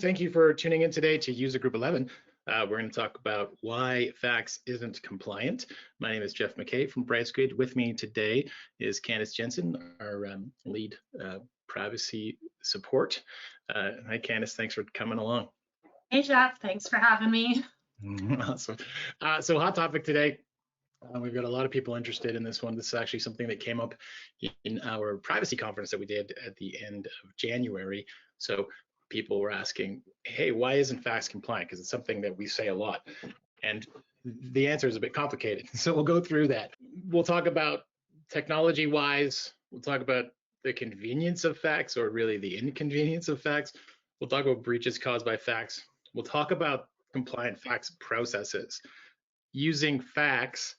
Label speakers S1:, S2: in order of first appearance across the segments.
S1: Thank you for tuning in today to User Group 11. We're going to talk about why Fax isn't compliant. My name is Jeff McKay from Brightsquid. With me today is Candice Jensen, our lead privacy support. Hi, Candice. Thanks for coming along.
S2: Hey, Jeff. Thanks for having me.
S1: Awesome. So hot topic today. We've got a lot of people interested in this one. This is actually something that came up in our privacy conference that we did at the end of January. So people were asking, hey, why isn't Fax compliant? Because it's something that we say a lot. And the answer is a bit complicated. So we'll go through that. We'll talk about technology-wise. We'll talk about the convenience of Fax, or really the inconvenience of Fax. We'll talk about breaches caused by Fax. We'll talk about compliant Fax processes. Using Fax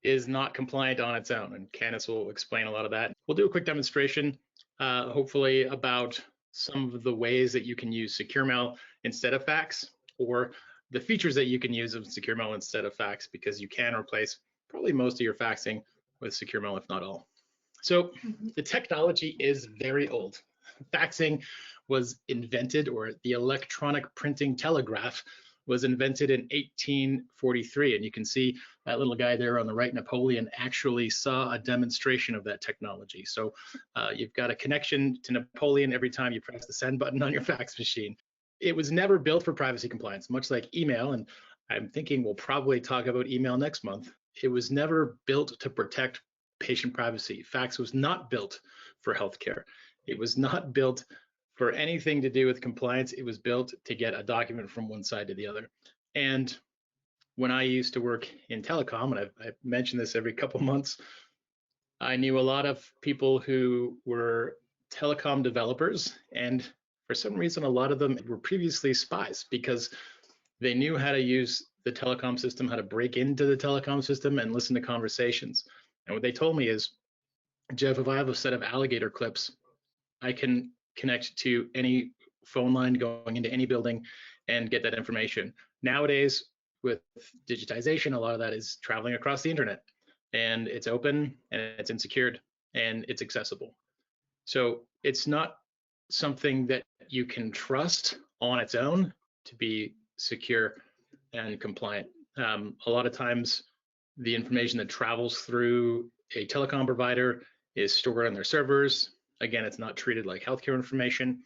S1: is not compliant on its own, and Candice will explain a lot of that. We'll do a quick demonstration, hopefully, about some of the ways that you can use secure mail instead of Fax, or the features that you can use of secure mail instead of Fax, because you can replace probably most of your faxing with secure mail, if not all. So the technology is very old. Faxing was invented, or the electronic printing telegraph was invented in 1843, and you can see that little guy there on the right, Napoleon, actually saw a demonstration of that technology. So you've got a connection to Napoleon every time you press the send button on your fax machine. It was never built for privacy compliance, much like email, and I'm thinking we'll probably talk about email next month. It was never built to protect patient privacy. Fax was not built for healthcare. It was not built for anything to do with compliance. It was built to get a document from one side to the other. And when I used to work in telecom, and I mention this every couple months, I knew a lot of people who were telecom developers, and for some reason, a lot of them were previously spies, because they knew how to use the telecom system, how to break into the telecom system and listen to conversations. And what they told me is, Jeff, if I have a set of alligator clips, I can connect to any phone line going into any building and get that information. Nowadays, with digitization, a lot of that is traveling across the internet, and it's open and it's unsecured and it's accessible. So it's not something that you can trust on its own to be secure and compliant. A lot of times, the information that travels through a telecom provider is stored on their servers. Again, it's not treated like healthcare information.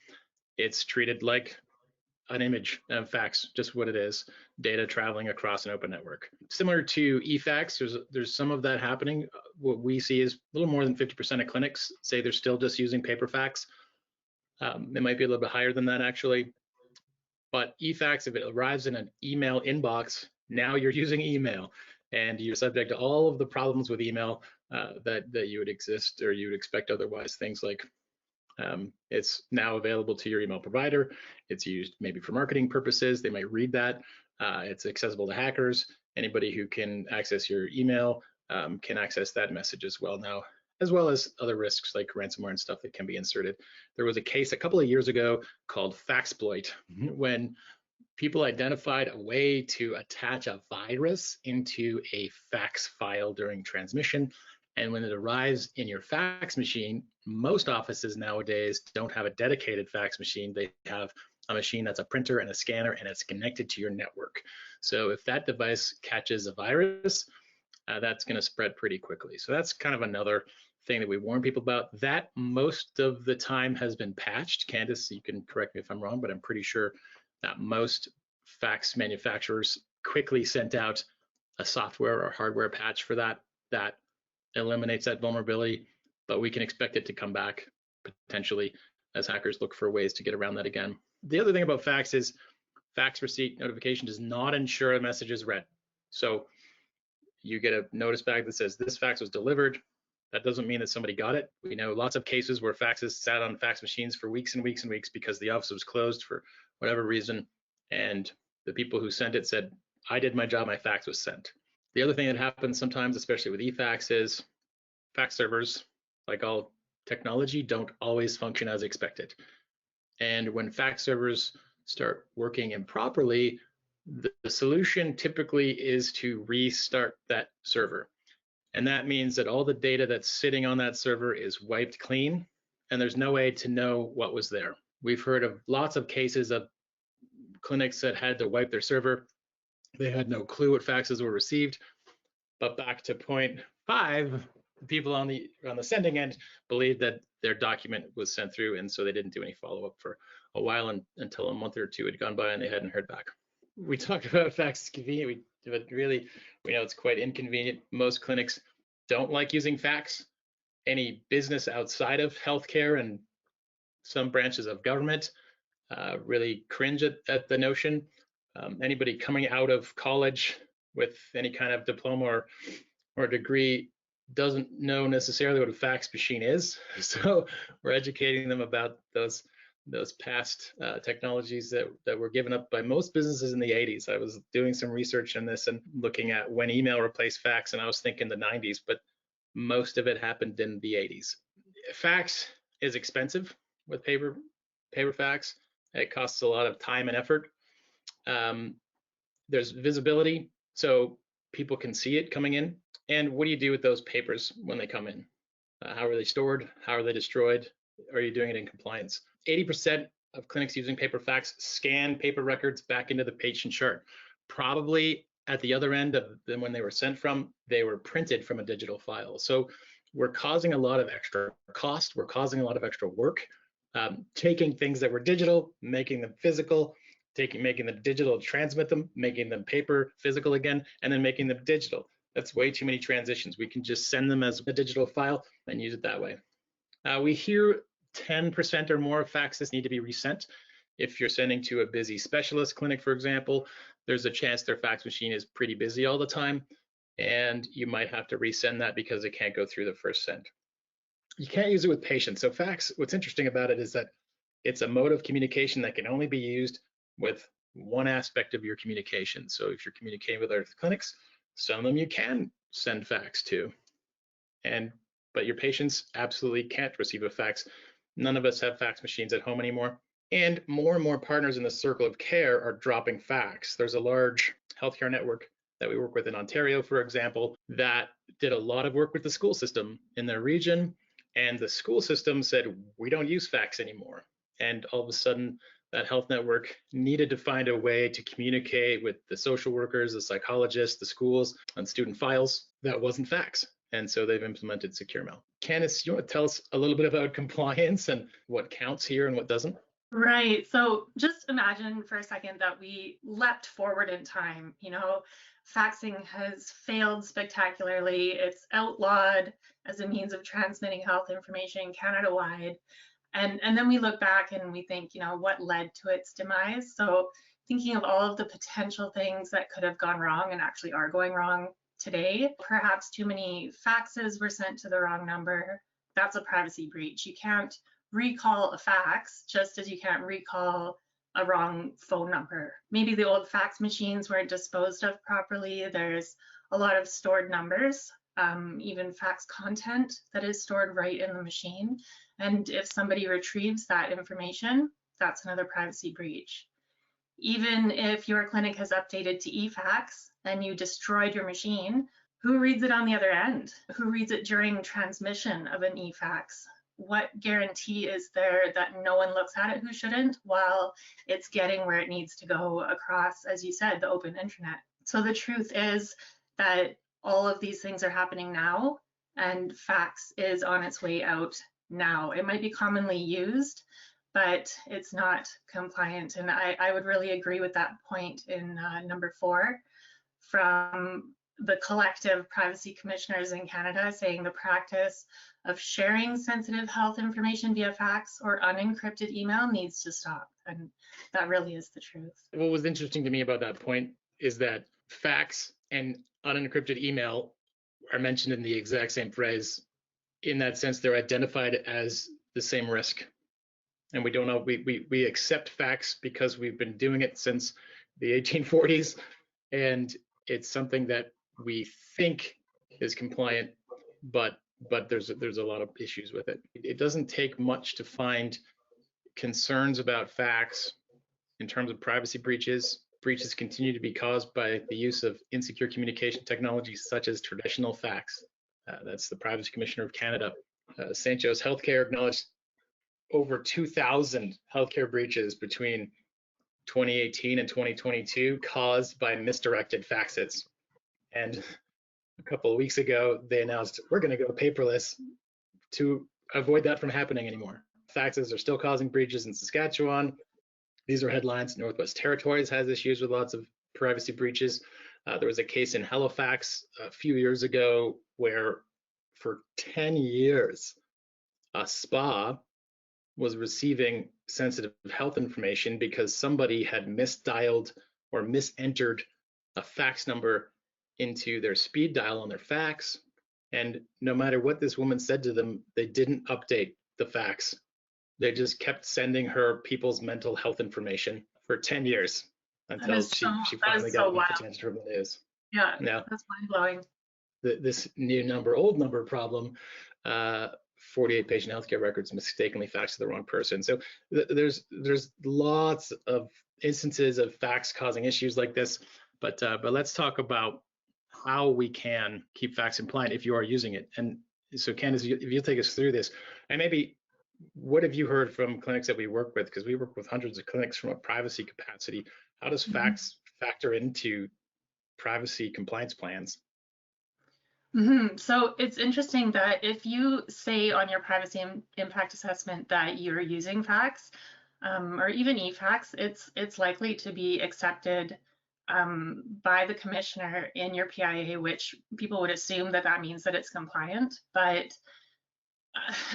S1: It's treated like an image of fax, just what it is, data traveling across an open network. Similar to eFax, there's some of that happening. What we see is a little more than 50% of clinics say they're still just using paper fax. It might be a little bit higher than that, actually. But eFax, if it arrives in an email inbox, now you're using email, and you're subject to all of the problems with email that you would exist or you would expect otherwise. Things like it's now available to your email provider. It's used maybe for marketing purposes. They might read that. It's accessible to hackers. Anybody who can access your email can access that message as well now, as well as other risks like ransomware and stuff that can be inserted. There was a case a couple of years ago called Faxploit, when people identified a way to attach a virus into a fax file during transmission. And when it arrives in your fax machine, most offices nowadays don't have a dedicated fax machine. They have a machine that's a printer and a scanner, and it's connected to your network. So if that device catches a virus, that's going to spread pretty quickly. So that's kind of another thing that we warn people about. That most of the time has been patched. Candice, you can correct me if I'm wrong, but I'm pretty sure that most fax manufacturers quickly sent out a software or hardware patch for that eliminates that vulnerability, but we can expect it to come back potentially as hackers look for ways to get around that again. The other thing about fax is fax receipt notification does not ensure a message is read. So you get a notice back that says this fax was delivered. That doesn't mean that somebody got it. We know lots of cases where faxes sat on fax machines for weeks and weeks and weeks because the office was closed for whatever reason, and the people who sent it said, I did my job, my fax was sent. The other thing that happens sometimes, especially with eFax, is fax servers, like all technology, don't always function as expected. And when fax servers start working improperly, the solution typically is to restart that server. And that means that all the data that's sitting on that server is wiped clean, and there's no way to know what was there. We've heard of lots of cases of clinics that had to wipe their server. They had no clue what faxes were received. But back to point 5, the people on the sending end believed that their document was sent through, and so they didn't do any follow-up for a while until a month or two had gone by and they hadn't heard back. We talked about fax is convenient, but really we know it's quite inconvenient. Most clinics don't like using fax. Any business outside of healthcare and some branches of government really cringe at the notion. Anybody coming out of college with any kind of diploma or degree doesn't know necessarily what a fax machine is. So we're educating them about those past technologies that were given up by most businesses in the 80s. I was doing some research on this and looking at when email replaced fax, and I was thinking the 90s, but most of it happened in the 80s. Fax is expensive with paper fax. It costs a lot of time and effort. There's visibility, so people can see it coming in. And what do you do with those papers when they come in? How are they stored? How are they destroyed? Are you doing it in compliance? 80% of clinics using paper fax scan paper records back into the patient chart. Probably at the other end of them, when they were sent from, they were printed from a digital file. So we're causing a lot of extra cost. We're causing a lot of extra work, taking things that were digital, making them physical, making them digital, transmit them, making them paper, physical again, and then making them digital. That's way too many transitions. We can just send them as a digital file and use it that way. We hear 10% or more of faxes need to be resent. If you're sending to a busy specialist clinic, for example, there's a chance their fax machine is pretty busy all the time, and you might have to resend that because it can't go through the first send. You can't use it with patients. So fax, what's interesting about it is that it's a mode of communication that can only be used with one aspect of your communication. So if you're communicating with other clinics, some of them you can send fax to, but your patients absolutely can't receive a fax. None of us have fax machines at home anymore. And more partners in the circle of care are dropping fax. There's a large healthcare network that we work with in Ontario, for example, that did a lot of work with the school system in their region. And the school system said, we don't use fax anymore. And all of a sudden, that health network needed to find a way to communicate with the social workers, the psychologists, the schools on student files that wasn't fax. And so they've implemented Secure Mail. Candice, you want to tell us a little bit about compliance and what counts here and what doesn't?
S2: Right. So just imagine for a second that we leapt forward in time. Faxing has failed spectacularly. It's outlawed as a means of transmitting health information Canada-wide. And then we look back and we think, what led to its demise? So thinking of all of the potential things that could have gone wrong and actually are going wrong today, perhaps too many faxes were sent to the wrong number. That's a privacy breach. You can't recall a fax just as you can't recall a wrong phone number. Maybe the old fax machines weren't disposed of properly. There's a lot of stored numbers, even fax content that is stored right in the machine. And if somebody retrieves that information, that's another privacy breach. Even if your clinic has updated to eFax and you destroyed your machine, who reads it on the other end? Who reads it during transmission of an eFax? What guarantee is there that no one looks at it who shouldn't while it's getting where it needs to go across, as you said, the open internet? So the truth is that all of these things are happening now, and fax is on its way out now. It might be commonly used, but it's not compliant. And I would really agree with that point in number 4 from the collective privacy commissioners in Canada, saying the practice of sharing sensitive health information via fax or unencrypted email needs to stop. And that really is the truth.
S1: What was interesting to me about that point is that fax and unencrypted email are mentioned in the exact same phrase. In that sense, they're identified as the same risk. And we don't know, we accept fax because we've been doing it since the 1840s. And it's something that we think is compliant, but there's a lot of issues with it. It doesn't take much to find concerns about fax in terms of privacy breaches. Breaches continue to be caused by the use of insecure communication technologies such as traditional fax. That's the Privacy Commissioner of Canada. St. Joe's Healthcare acknowledged over 2,000 healthcare breaches between 2018 and 2022 caused by misdirected faxes. And a couple of weeks ago, they announced we're going to go paperless to avoid that from happening anymore. Faxes are still causing breaches in Saskatchewan. These are headlines. Northwest Territories has issues with lots of privacy breaches. There was a case in Halifax a few years ago where for 10 years, a spa was receiving sensitive health information because somebody had misdialed or misentered a fax number into their speed dial on their fax. And no matter what this woman said to them, they didn't update the fax. They just kept sending her people's mental health information for 10 years until she finally got enough attention from the news.
S2: Yeah, that's mind-blowing.
S1: This new number, old number problem, 48 patient healthcare records mistakenly faxed to the wrong person. So there's lots of instances of fax causing issues like this, but let's talk about how we can keep fax compliant if you are using it. And so Candace, if you'll take us through this, and maybe what have you heard from clinics that we work with? Because we work with hundreds of clinics from a privacy capacity. How does fax factor into privacy compliance plans?
S2: So it's interesting that if you say on your privacy impact assessment that you're using fax or even eFax, it's likely to be accepted by the commissioner in your PIA, which people would assume that means that it's compliant. But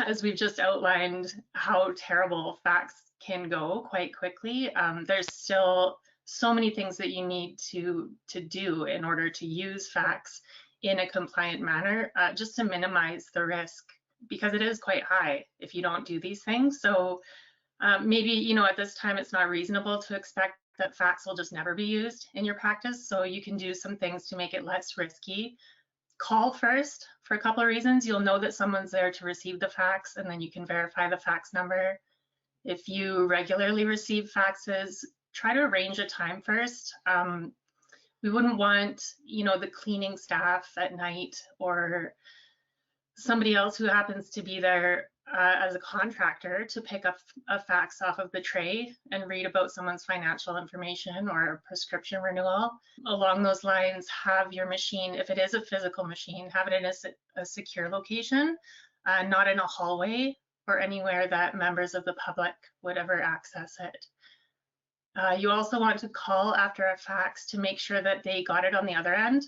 S2: as we've just outlined how terrible fax can go quite quickly, there's still so many things that you need to do in order to use fax in a compliant manner, just to minimize the risk, because it is quite high if you don't do these things. So maybe, at this time it's not reasonable to expect that fax will just never be used in your practice. So you can do some things to make it less risky. Call first for a couple of reasons. You'll know that someone's there to receive the fax, and then you can verify the fax number. If you regularly receive faxes, try to arrange a time first. We wouldn't want, the cleaning staff at night or somebody else who happens to be there as a contractor to pick up a fax off of the tray and read about someone's financial information or prescription renewal. Along those lines, have your machine, if it is a physical machine, have it in a secure location, not in a hallway or anywhere that members of the public would ever access it. You also want to call after a fax to make sure that they got it on the other end.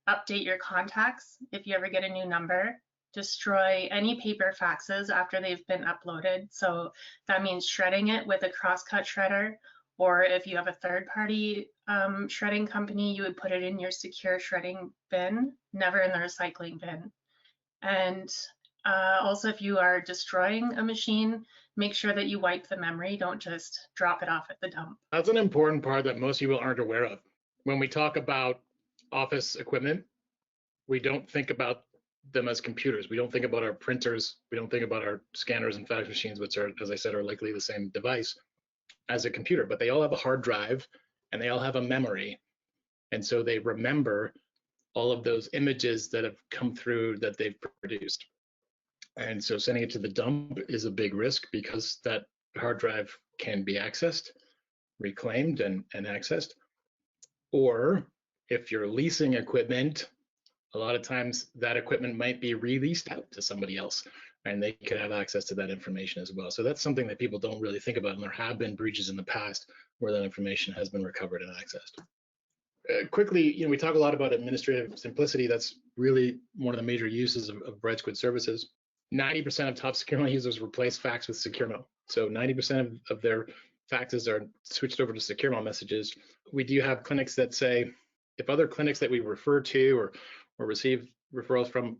S2: Update your contacts if you ever get a new number. Destroy any paper faxes after they've been uploaded. So that means shredding it with a crosscut shredder, or if you have a third-party shredding company, you would put it in your secure shredding bin, never in the recycling bin. And also, if you are destroying a machine, make sure that you wipe the memory. Don't just drop it off at the dump.
S1: That's an important part that most people aren't aware of. When we talk about office equipment, we don't think about them as computers. We don't think about our printers. We don't think about our scanners and fax machines, which are, as I said, are likely the same device as a computer, but they all have a hard drive and they all have a memory. And so they remember all of those images that have come through that they've produced. And so sending it to the dump is a big risk because that hard drive can be accessed, reclaimed and accessed. Or if you're leasing equipment, a lot of times that equipment might be released out to somebody else and they could have access to that information as well. So that's something that people don't really think about, and there have been breaches in the past where that information has been recovered and accessed. Quickly, we talk a lot about administrative simplicity. That's really one of the major uses of Brightsquid services. 90% of top SecureMail users replace fax with SecureMail. So 90% of their faxes are switched over to SecureMail messages. We do have clinics that say, if other clinics that we refer to or receive referrals from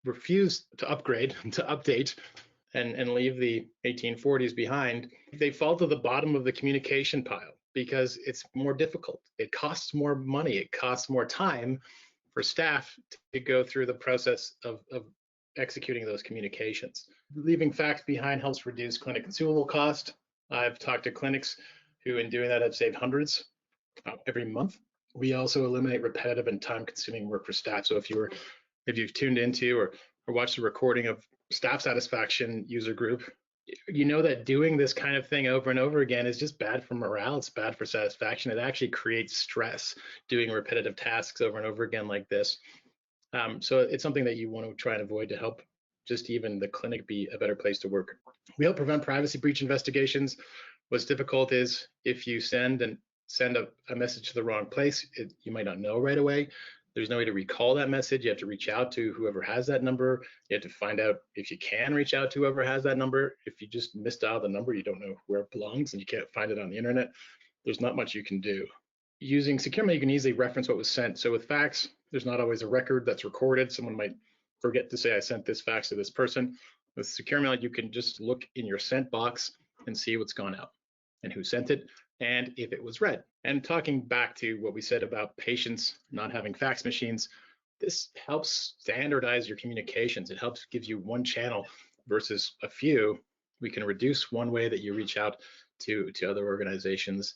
S1: refuse to upgrade, to update, and leave the 1840s behind, they fall to the bottom of the communication pile because it's more difficult. It costs more money. It costs more time for staff to go through the process of executing those communications. Leaving fax behind helps reduce clinic consumable cost. I've talked to clinics who, in doing that, have saved hundreds every month. We also eliminate repetitive and time-consuming work for staff. So if you've tuned into or watched a recording of Staff Satisfaction User Group, you know that doing this kind of thing over and over again is just bad for morale. It's bad for satisfaction. It actually creates stress doing repetitive tasks over and over again like this. So it's something that you want to try and avoid to help just even the clinic be a better place to work. We help prevent privacy breach investigations. What's difficult is if you send a message to the wrong place, you might not know right away. There's no way to recall that message. You have to reach out to whoever has that number. You have to find out if you can reach out to whoever has that number. If you just misdial the number, you don't know where it belongs and you can't find it on the internet. There's not much you can do. Using secure mail, you can easily reference what was sent. So with fax, there's not always a record that's recorded. Someone might forget to say, I sent this fax to this person. With secure mail, you can just look in your sent box and see what's gone out and who sent it and if it was read. And talking back to what we said about patients not having fax machines, this helps standardize your communications. It helps give you one channel versus a few. We can reduce one way that you reach out to other organizations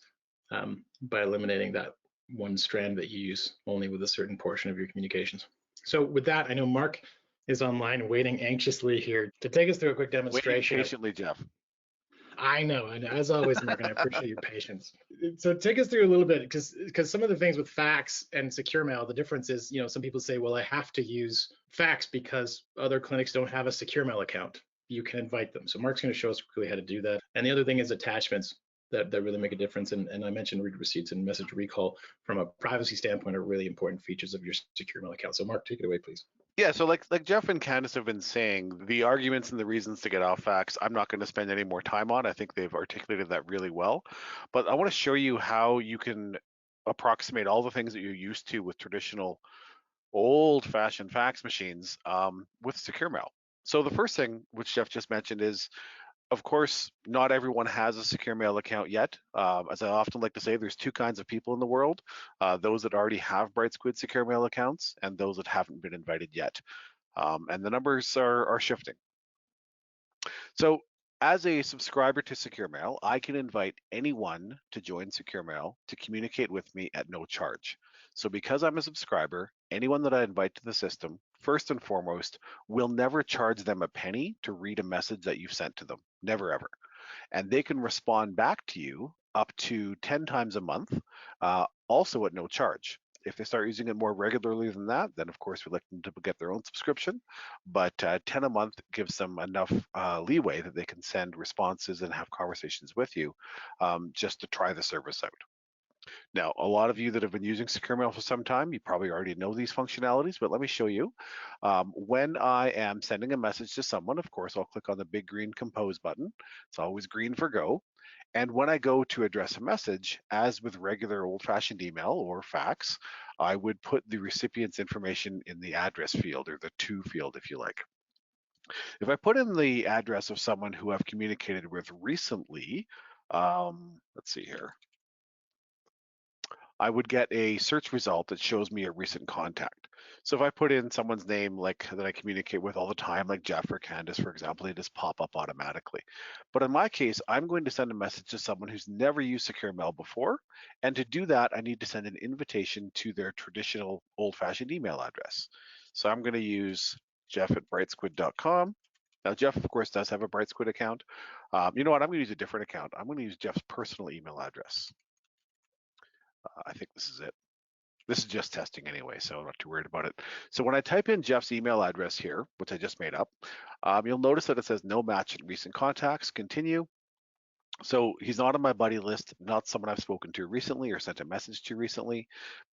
S1: by eliminating that one strand that you use only with a certain portion of your communications. So with that, I know Mark is online waiting anxiously here to take us through a quick demonstration.
S3: Waiting patiently, Jeff.
S1: I know, as always, Mark, and I appreciate your patience. So take us through a little bit, because some of the things with fax and secure mail, the difference is, some people say, well, I have to use fax because other clinics don't have a secure mail account. You can invite them. So Mark's going to show us quickly how to do that. And the other thing is attachments that really make a difference. And I mentioned read receipts and message recall from a privacy standpoint are really important features of your secure mail account. So Mark, take it away, please.
S3: Yeah, so like Jeff and Candice have been saying, the arguments and the reasons to get off fax, I'm not going to spend any more time on. I think they've articulated that really well. But I want to show you how you can approximate all the things that you're used to with traditional old-fashioned fax machines with secure mail. So the first thing, which Jeff just mentioned, is, of course, not everyone has a secure mail account yet. As I often like to say, there's two kinds of people in the world, those that already have Brightsquid secure mail accounts and those that haven't been invited yet. And the numbers are shifting. So as a subscriber to Secure Mail, I can invite anyone to join Secure Mail to communicate with me at no charge. So because I'm a subscriber, anyone that I invite to the system, first and foremost, will never charge them a penny to read a message that you've sent to them, never ever. And they can respond back to you up to 10 times a month, also at no charge. If they start using it more regularly than that, then of course we'd like them to get their own subscription, but 10 a month gives them enough leeway that they can send responses and have conversations with you just to try the service out. Now, a lot of you that have been using Secure Mail for some time, you probably already know these functionalities, but let me show you. When I am sending a message to someone, of course, I'll click on the big green compose button. It's always green for go. And when I go to address a message, as with regular old-fashioned email or fax, I would put the recipient's information in the address field, or the to field, if you like. If I put in the address of someone who I've communicated with recently, let's see here, I would get a search result that shows me a recent contact. So if I put in someone's name like that I communicate with all the time, like Jeff or Candice, for example, they just pop up automatically. But in my case, I'm going to send a message to someone who's never used Secure Mail before. And to do that, I need to send an invitation to their traditional old-fashioned email address. So I'm going to use jeff@brightsquid.com. Now, Jeff, of course, does have a Brightsquid account. You know what? I'm going to use a different account. I'm going to use Jeff's personal email address. I think this is it. This is just testing anyway, so I'm not too worried about it. So when I type in Jeff's email address here, which I just made up, you'll notice that it says no match in recent contacts, continue. So he's not on my buddy list, not someone I've spoken to recently or sent a message to recently.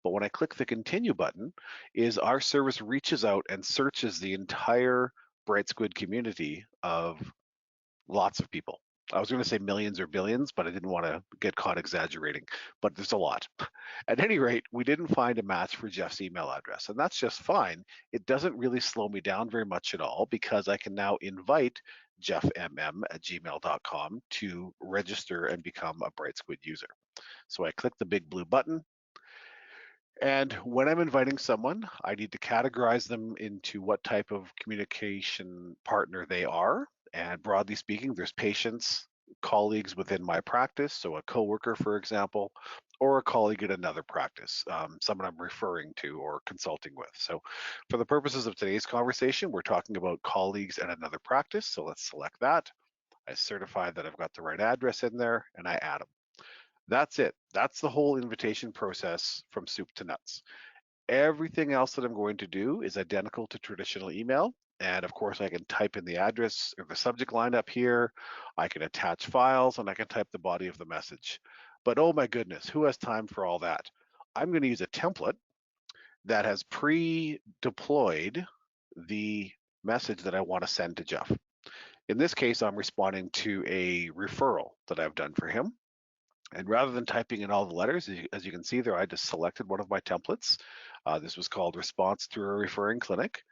S3: But when I click the continue button, our service reaches out and searches the entire Brightsquid community of lots of people. I was going to say millions or billions, but I didn't want to get caught exaggerating, but there's a lot. At any rate, we didn't find a match for Jeff's email address, and that's just fine. It doesn't really slow me down very much at all because I can now invite jeffmm@gmail.com to register and become a Brightsquid user. So I click the big blue button, and when I'm inviting someone, I need to categorize them into what type of communication partner they are. And broadly speaking, there's patients, colleagues within my practice, so a coworker, for example, or a colleague at another practice, someone I'm referring to or consulting with. So for the purposes of today's conversation, we're talking about colleagues at another practice. So let's select that. I certify that I've got the right address in there, and I add them. That's it. That's the whole invitation process from soup to nuts. Everything else that I'm going to do is identical to traditional email. And of course, I can type in the address or the subject line up here. I can attach files and I can type the body of the message. But oh my goodness, who has time for all that? I'm going to use a template that has pre-deployed the message that I want to send to Jeff. In this case, I'm responding to a referral that I've done for him. And rather than typing in all the letters, as you can see there, I just selected one of my templates. This was called Response to a Referring Clinic.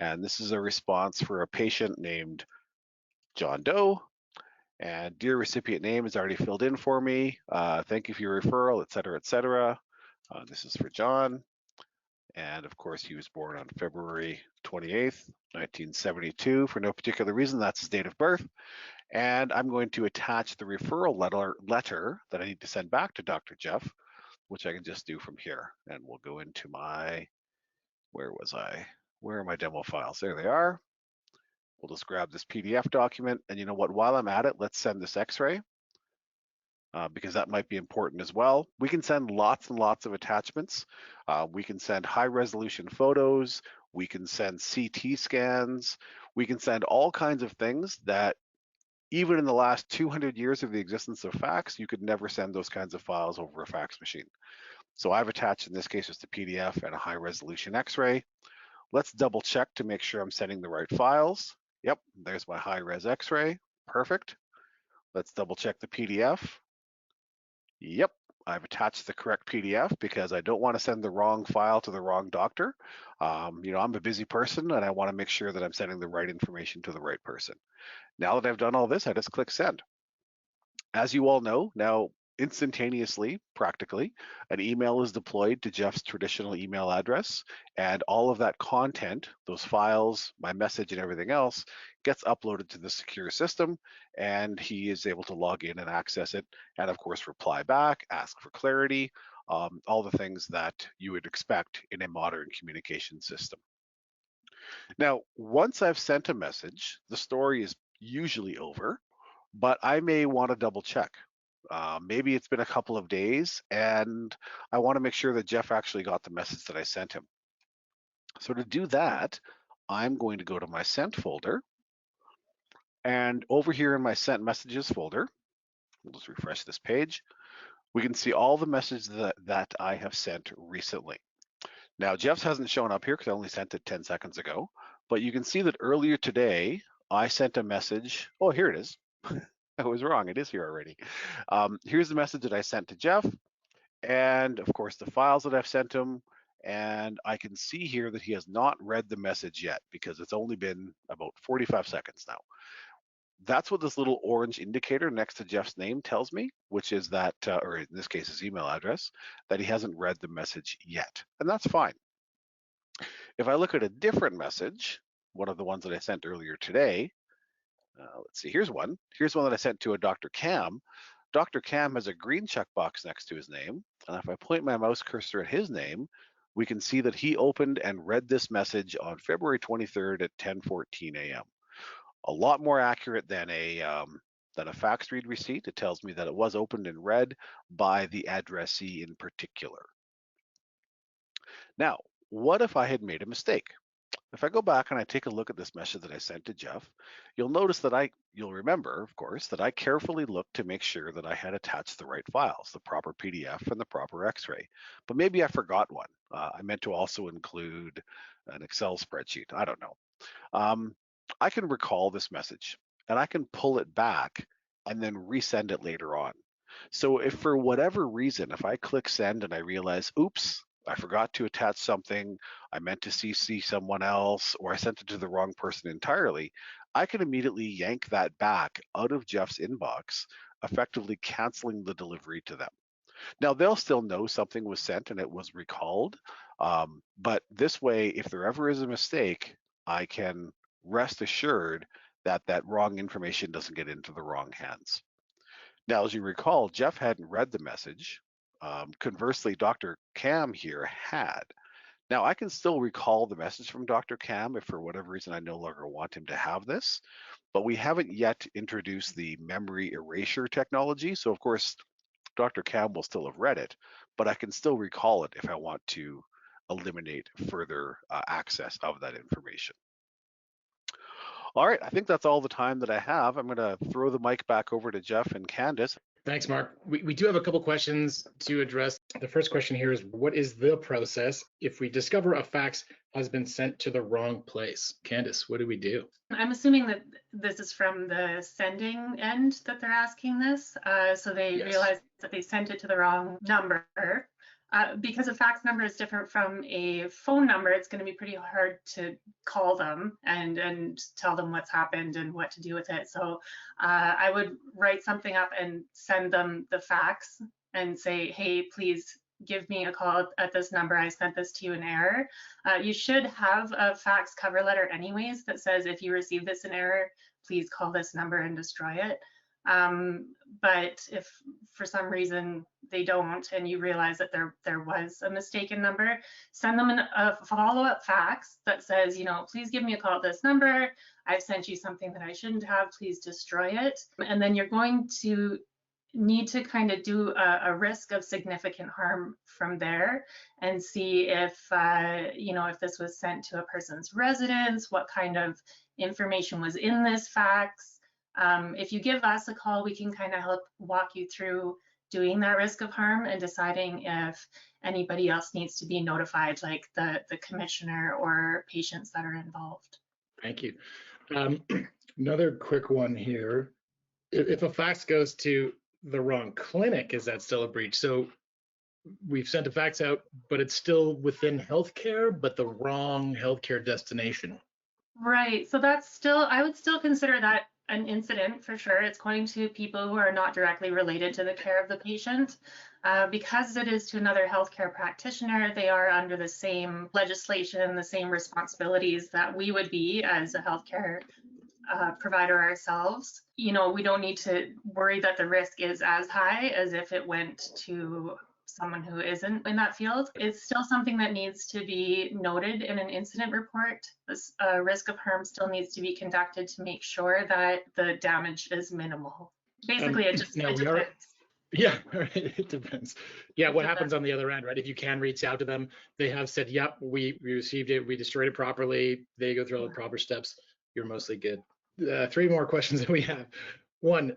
S3: And this is a response for a patient named John Doe. And dear recipient name is already filled in for me. Thank you for your referral, et cetera, et cetera. This is for John. And of course, he was born on February 28th, 1972. For no particular reason, that's his date of birth. And I'm going to attach the referral letter that I need to send back to Dr. Jeff, which I can just do from here. And we'll go into my, where was I? Where are my demo files? There they are. We'll just grab this PDF document. And you know what, while I'm at it, let's send this X-ray because that might be important as well. We can send lots and lots of attachments. We can send high resolution photos. We can send CT scans. We can send all kinds of things that even in the last 200 years of the existence of fax, you could never send those kinds of files over a fax machine. So I've attached, in this case, just a PDF and a high resolution X-ray. Let's double check to make sure I'm sending the right files. Yep, there's my high res X-ray, perfect. Let's double check the PDF. Yep, I've attached the correct PDF because I don't want to send the wrong file to the wrong doctor. You know, I'm a busy person and I want to make sure that I'm sending the right information to the right person. Now that I've done all this, I just click send. As you all know, now instantaneously, practically, an email is deployed to Jeff's traditional email address, and all of that content, those files, my message and everything else, gets uploaded to the secure system, and he is able to log in and access it, and of course reply back, ask for clarity, all the things that you would expect in a modern communication system. Now, once I've sent a message, the story is usually over, but I may want to double check. Maybe it's been a couple of days and I want to make sure that Jeff actually got the message that I sent him. So to do that, I'm going to go to my sent folder, and over here in my sent messages folder, we'll just refresh this page, we can see all the messages that I have sent recently. Now, Jeff's hasn't shown up here because I only sent it 10 seconds ago, but you can see that earlier today, I sent a message. Oh, here it is. I was wrong, it is here already. Here's the message that I sent to Jeff, and of course the files that I've sent him, and I can see here that he has not read the message yet because it's only been about 45 seconds now. That's what this little orange indicator next to Jeff's name tells me, which is that, or in this case his email address, that he hasn't read the message yet, and that's fine. If I look at a different message, one of the ones that I sent earlier today, let's see, here's one. Here's one that I sent to a Dr. Cam. Dr. Cam has a green checkbox next to his name. And if I point my mouse cursor at his name, we can see that he opened and read this message on February 23rd at 10:14 a.m. A lot more accurate than a fax read receipt. It tells me that it was opened and read by the addressee in particular. Now, what if I had made a mistake? If I go back and I take a look at this message that I sent to Jeff, you'll notice that you'll remember, of course, that I carefully looked to make sure that I had attached the right files, the proper PDF and the proper X-ray. But maybe I forgot one. I meant to also include an Excel spreadsheet. I don't know. I can recall this message and I can pull it back and then resend it later on. So if for whatever reason, if I click send and I realize, oops, I forgot to attach something, I meant to CC someone else, or I sent it to the wrong person entirely, I can immediately yank that back out of Jeff's inbox, effectively canceling the delivery to them. Now, they'll still know something was sent and it was recalled, but this way, if there ever is a mistake, I can rest assured that that wrong information doesn't get into the wrong hands. Now, as you recall, Jeff hadn't read the message. Conversely, Dr. Cam here had. Now, I can still recall the message from Dr. Cam if for whatever reason I no longer want him to have this, but we haven't yet introduced the memory erasure technology. So of course, Dr. Cam will still have read it, but I can still recall it if I want to eliminate further access of that information. All right, I think that's all the time that I have. I'm going to throw the mic back over to Jeff and Candace.
S1: Thanks, Mark. We do have a couple questions to address. The first question here is, what is the process if we discover a fax has been sent to the wrong place? Candace, what do we do?
S2: I'm assuming that this is from the sending end that they're asking this. So they
S1: Yes.
S2: realize that they sent it to the wrong number. Because a fax number is different from a phone number, it's going to be pretty hard to call them and tell them what's happened and what to do with it. So I would write something up and send them the fax and say, hey, please give me a call at this number. I sent this to you in error. You should have a fax cover letter anyways that says, if you receive this in error, please call this number and destroy it. But if for some reason they don't and you realize that there was a mistaken number, send them a follow-up fax that says, you know, please give me a call at this number. I've sent you something that I shouldn't have. Please destroy it. And then you're going to need to kind of do a risk of significant harm from there and see if, you know, if this was sent to a person's residence, what kind of information was in this fax. If you give us a call, we can kind of help walk you through doing that risk of harm and deciding if anybody else needs to be notified, like the commissioner or patients that are involved.
S1: Thank you. Another quick one here. If a fax goes to the wrong clinic, is that still a breach? So we've sent a fax out, but it's still within healthcare, but the wrong healthcare destination.
S2: Right. So that's still, I would still consider that an incident for sure. It's going to people who are not directly related to the care of the patient. Because it is to another healthcare practitioner, they are under the same legislation, the same responsibilities that we would be as a healthcare provider ourselves. You know, we don't need to worry that the risk is as high as if it went to someone who isn't in that field. It's still something that needs to be noted in an incident report. This risk of harm still needs to be conducted to make sure that the damage is minimal. Basically, it just depends.
S1: Yeah, it depends. Yeah, what happens on the other end, right? If you can reach out to them, they have said, yep, we received it, we destroyed it properly, they go through all the proper steps, you're mostly good. 3 more questions that we have. 1,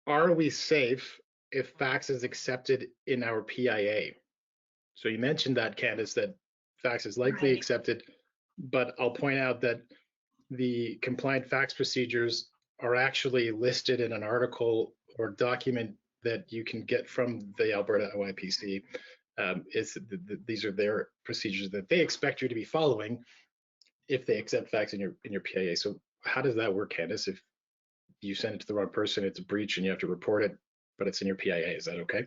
S1: are we safe if fax is accepted in our PIA? So you mentioned that, Candace, that fax is likely accepted, but I'll point out that the compliant fax procedures are actually listed in an article or document that you can get from the Alberta OIPC. These are their procedures that they expect you to be following if they accept fax in your PIA. So how does that work, Candace? If you send it to the wrong person, it's a breach and you have to report it, but it's in your PIA. Is that okay?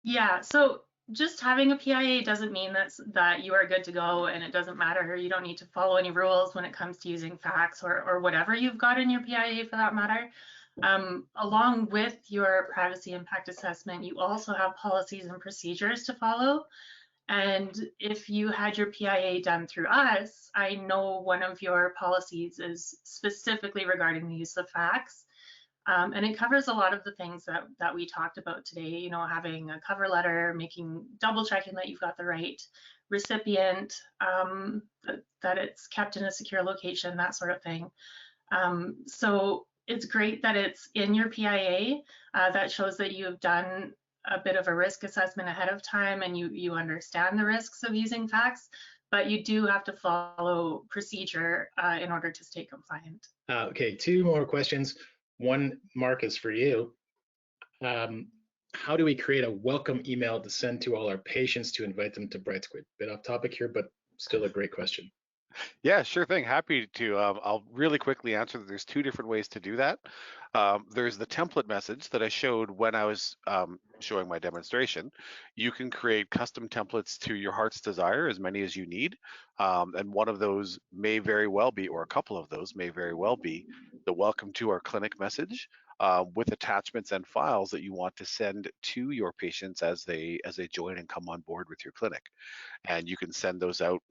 S2: Yeah, so just having a PIA doesn't mean that you are good to go and it doesn't matter. You don't need to follow any rules when it comes to using fax or whatever you've got in your PIA for that matter. Along with your privacy impact assessment, you also have policies and procedures to follow. And if you had your PIA done through us, I know one of your policies is specifically regarding the use of fax. And it covers a lot of the things that we talked about today, you know, having a cover letter, double checking that you've got the right recipient, that it's kept in a secure location, that sort of thing. So it's great that it's in your PIA. That shows that you have done a bit of a risk assessment ahead of time and you understand the risks of using fax, but you do have to follow procedure in order to stay compliant.
S1: Okay, 2 more questions. 1, Mark, is for you. How do we create a welcome email to send to all our patients to invite them to Brightsquid? Bit off topic here, but still a great question.
S3: Yeah, sure thing. Happy to. I'll really quickly answer that there's 2 different ways to do that. There's the template message that I showed when I was showing my demonstration. You can create custom templates to your heart's desire, as many as you need. And one of those may very well be, or a couple of those may very well be, the welcome to our clinic message. with attachments and files that you want to send to your patients as they join and come on board with your clinic. And you can send those out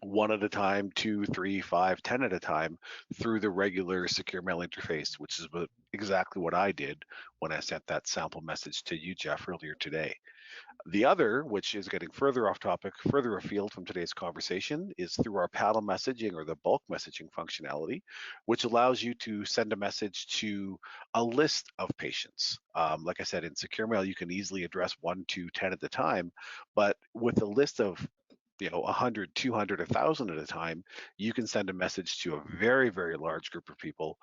S3: one at a time, 2, 3, 5, 10 at a time through the regular secure mail interface, which is exactly what I did when I sent that sample message to you, Jeff, earlier today. The other, which is getting further off topic, further afield from today's conversation, is through our paddle messaging or the bulk messaging functionality, which allows you to send a message to a list of patients. Like I said, in Secure Mail, you can easily address 1 to 10 at a time, but with a list of 100, 200, 1,000 at a time, you can send a message to a very, very large group of people.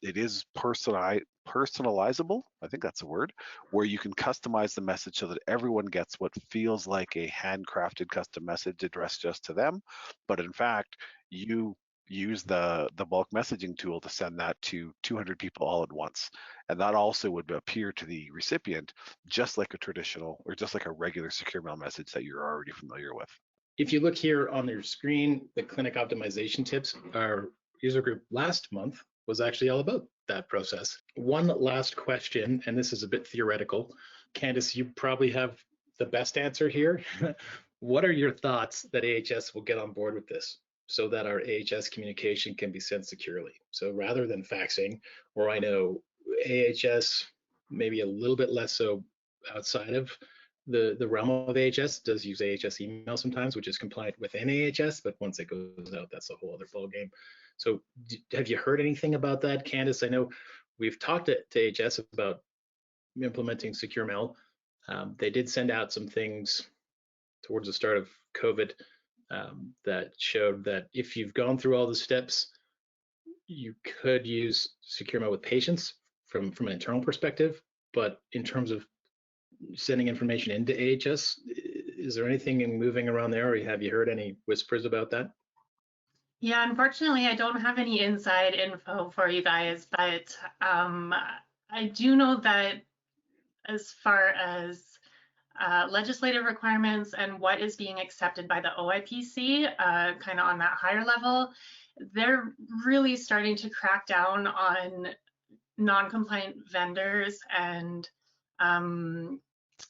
S3: It is personalizable, I think that's a word, where you can customize the message so that everyone gets what feels like a handcrafted custom message addressed just to them. But in fact, you use the bulk messaging tool to send that to 200 people all at once. And that also would appear to the recipient just like a traditional or just like a regular secure mail message that you're already familiar with.
S1: If you look here on your screen, the clinic optimization tips, our user group last month was actually all about that process. One last question, and this is a bit theoretical. Candice, you probably have the best answer here. What are your thoughts that AHS will get on board with this so that our AHS communication can be sent securely? So rather than faxing, or I know AHS maybe a little bit less so outside of the realm of AHS, does use AHS email sometimes, which is compliant within AHS, but once it goes out, that's a whole other ballgame. So have you heard anything about that, Candice? I know we've talked to AHS about implementing secure mail. They did send out some things towards the start of COVID that showed that if you've gone through all the steps, you could use secure mail with patients from an internal perspective, but in terms of sending information into AHS, is there anything moving around there, or have you heard any whispers about that?
S2: Yeah, unfortunately, I don't have any inside info for you guys, but I do know that as far as legislative requirements and what is being accepted by the OIPC, kind of on that higher level, they're really starting to crack down on non-compliant vendors and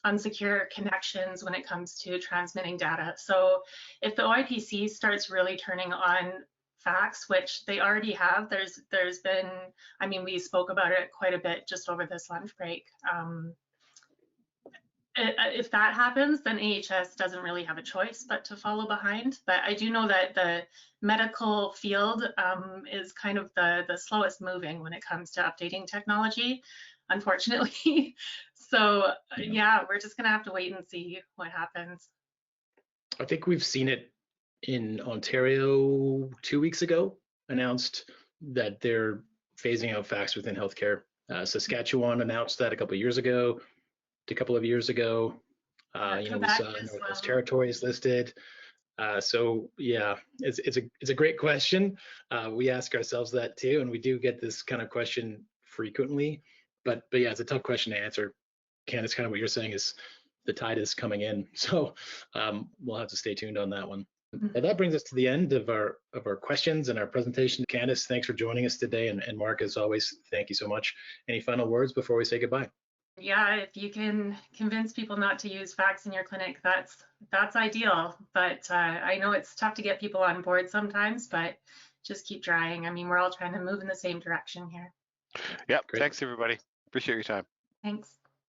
S2: unsecure connections when it comes to transmitting data. So if the OIPC starts really turning on fax, which they already have, there's been, I mean, we spoke about it quite a bit just over this lunch break. If that happens, then AHS doesn't really have a choice but to follow behind. But I do know that the medical field is kind of the slowest moving when it comes to updating technology, unfortunately. So yeah, we're just gonna have to wait and see what happens.
S1: I think we've seen it in Ontario 2 weeks ago, announced that they're phasing out fax within healthcare. Saskatchewan announced that a couple of years ago. We saw Northwest Territories listed. So yeah, it's a great question. We ask ourselves that too, and we do get this kind of question frequently. But yeah, it's a tough question to answer. Candice, kind of what you're saying is the tide is coming in, so we'll have to stay tuned on that one. And that brings us to the end of our questions and our presentation. Candice, thanks for joining us today, and Mark, as always, thank you so much. Any final words before we say goodbye?
S2: Yeah, if you can convince people not to use fax in your clinic, that's ideal. But I know it's tough to get people on board sometimes, but just keep trying. I mean, we're all trying to move in the same direction here.
S3: Yep. Great. Thanks, everybody. Appreciate your time.
S2: Thanks.